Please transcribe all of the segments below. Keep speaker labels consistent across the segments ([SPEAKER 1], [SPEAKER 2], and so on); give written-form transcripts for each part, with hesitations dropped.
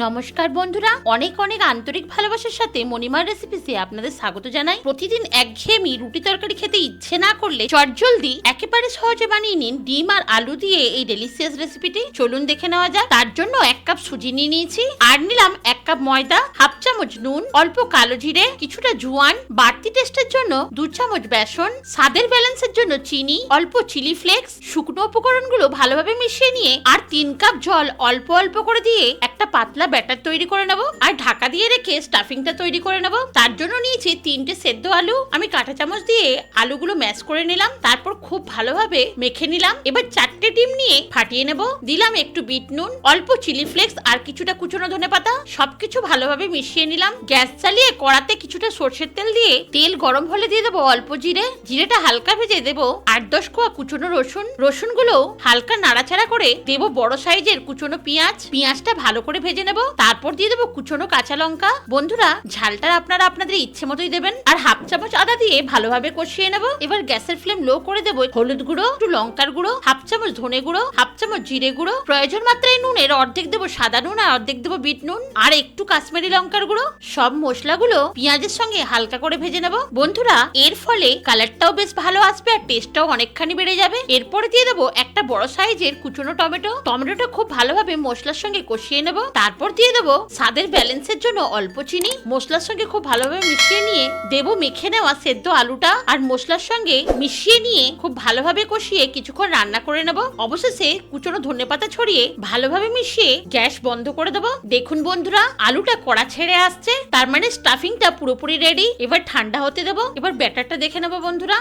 [SPEAKER 1] নমস্কার বন্ধুরা, অনেক অনেক আন্তরিক ভালোবাসার সাথে মণিমার রেসিপিসে আপনাদের স্বাগত জানাই। প্রতিদিন একঘেয়েমি রুটি তরকারি খেতে ইচ্ছে না করলে চটজলদি একেবারে সহজে বানিয়ে নিন ডিম আর আলু দিয়ে এই ডেলিশিয়াস রেসিপিটি। চলুন দেখে নেওয়া যাক। তার জন্য 1 কাপ সুজি নিয়ে নিয়েছি, আর নিলাম 1 কাপ ময়দা, হাফ চামচ নুন, অল্প কালো জিরে, কিছুটা জোয়ান, বাড়তি টেস্টের জন্য 2 চামচ বেসন, স্বাদের ব্যালেন্সের জন্য চিনি, অল্প চিলি ফ্লেক্স। শুকনো উপকরণগুলো ভালোভাবে মিশিয়ে নিয়ে আর 3 কাপ জল অল্প অল্প করে দিয়ে একটা পাতলা ব্যাটার তৈরি করে নেব, আর ঢাকা দিয়ে রেখে স্টাফিংটা তৈরি করে নেব। তার জন্য নিয়েছি 3টে সেদ্ধ আলু। আমি কাঁটা চামচ দিয়ে আলুগুলো ম্যাশ করে নিলাম, তারপর খুব ভালোভাবে মেখে নিলাম। এবার 4টে ডিম নিয়ে ফাটিয়ে নেব। দিলাম একটু বিট নুন, অল্প চিলি ফ্লেক্স আর কিছুটা কুচনো ধনেপাতা। সবকিছু ভালোভাবে মিশিয়ে নিলাম। গ্যাস চালিয়ে কড়াতে কিছুটা সরষের তেল দিয়ে তেল গরম হলে দিয়ে দেবো অল্প জিরে। জিরেটা হালকা ভেজে দেবো 8-10 কোয়া কুচনো রসুন। রসুনগুলো হালকা নাড়াচাড়া করে দেবো বড় সাইজের কুচনো পেঁয়াজ। পেঁয়াজটা ভালো করে ভেজে নেব। তারপর দিয়ে দেবো কুচনো কাঁচা লঙ্কা। বন্ধুরা, ঝালটা আপনারা আপনাদের ইচ্ছে মতোই দেবেন। আর হাফ চামচ আদা দিয়ে ভালোভাবে কষিয়ে নেব। এবার গ্যাসের ফ্লেম লো করে দেবো। হলুদ গুঁড়ো, একটু লঙ্কার গুঁড়ো, হাফ চামচ ধনে গুঁড়ো, হাফ চামচ জিরে গুঁড়ো, প্রয়োজন মাত্রায় নুনের অর্ধেক দেবো সাদা নুন আর অর্ধেক দেবো বিট নুন, আর একটু কাশ্মীরি লঙ্কার গুঁড়ো। সব মশলাগুলো পেঁয়াজের সঙ্গে হালকা করে ভেজে নেব। বন্ধুরা, এর ফলে কালারটাও বেশ ভালো আসবে আর টেস্টটাও অনেকখানি বেড়ে যাবে। এরপরে দিয়ে দেবো একটা বড় সাইজের কুচনো টমেটো। টমেটোটা খুব ভালোভাবে মশলার সঙ্গে কষিয়ে নেব। তারপর দিয়ে দেবো স্বাদের ব্যালেন্সের জন্য অল্প চিনি। মশলার সঙ্গে খুব ভালোভাবে মিশিয়ে নিয়ে দেবো মেখে নেওয়া সেদ্ধ আলুটা, আর মশলার সঙ্গে মিশিয়ে নিয়ে খুব ভালোভাবে কষিয়ে কিছুক্ষণ রান্না করে নেব। অবশেষে কুচনো ধনেপাতা ছড়িয়ে ভালোভাবে মিশিয়ে গ্যাস বন্ধ করে দেবো। দেখুন বন্ধুরা, আলুটা কড়া ছেড়ে আসছে, তার মানে স্টাফিংটা পুরোপুরি রেডি। এবার ঠান্ডা হতে দেবো। এবার ব্যাটারটা দেখে নেবো। বন্ধুরা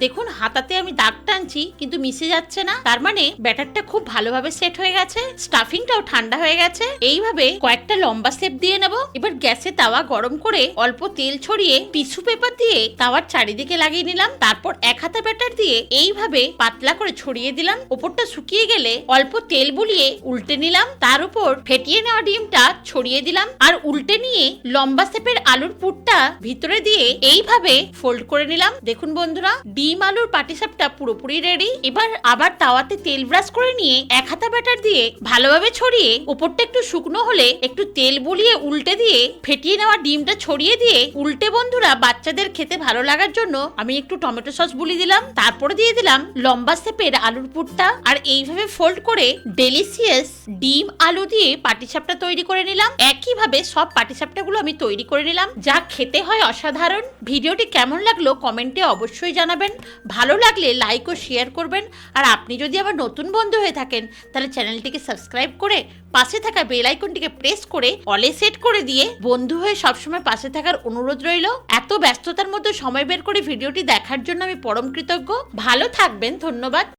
[SPEAKER 1] দেখুন, হাতাতে আমি দাগ টানছি কিন্তু মিশে যাচ্ছে না, তার মানে ব্যাটারটা খুব ভালোভাবে সেট হয়ে গেছে। স্টাফিংটাও ঠান্ডা হয়ে গেছে। এইভাবে কয়েকটা লম্বা শেপ দিয়ে নেব। এবার গ্যাসে তাওয়া গরম করে অল্প তেল ছড়িয়ে টিস্যু পেপার দিয়ে তাওয়ার চারিদিকে লাগিয়ে নিলাম। তারপর 1 হাতা ব্যাটার দিয়ে এইভাবে পাতলা করে ছড়িয়ে দিলাম। ওপরটা শুকিয়ে গেলে অল্প তেল বুলিয়ে উল্টে নিলাম। তার উপর ফেটিয়ে নেওয়া ডিমটা ছড়িয়ে দিলাম, আর উল্টে নিয়ে লম্বা শেপের আলুর পুরটা ভিতরে দিয়ে এইভাবে ফোল্ড করে নিলাম। দেখুন বন্ধুরা, ডিম আলুর পাটিসাপটা পুরোপুরি রেডি। এবার আবার তাওয়াতে তেল ব্রাশ করে নিয়ে 1 হাতা ব্যাটার দিয়ে ভালোভাবে ছড়িয়ে উপরটা একটু শুকনো হলে একটু তেল বুলিয়ে উল্টে দিয়ে ফেটিয়ে নেওয়া ডিমটা ছড়িয়ে দিয়ে উল্টে বন্ধুরা বাচ্চাদের খেতে ভালো লাগার জন্য আমি একটু টমেটো সস বুলিয়ে দিলাম। তারপরে দিয়ে দিলাম লম্বা শেপের আলুর পুরটা, আর এইভাবে ফোল্ড করে ডেলিশিয়াস ডিম আলু দিয়ে পাটিসাপটা তৈরি করে নিলাম। একইভাবে সব পাটিসাপটাগুলো আমি তৈরি করে নিলাম, যা খেতে হয় অসাধারণ। ভিডিওটি কেমন লাগলো কমেন্টে অবশ্যই জানাবেন। ভালো লাগলে লাইক ও শেয়ার করবেন। আর আপনি যদি আবার নতুন বন্ধু হয়ে থাকেন তাহলে চ্যানেলটিকে সাবস্ক্রাইব করে পাশে থাকা বেল আইকনটিকে প্রেস করে অলে সেট করে দিয়ে বন্ধু হয়ে সবসময় পাশে থাকার অনুরোধ রইল। এত ব্যস্ততার মধ্যে সময় বের করে ভিডিওটি দেখার জন্য আমি পরম কৃতজ্ঞ। ভালো থাকবেন। ধন্যবাদ।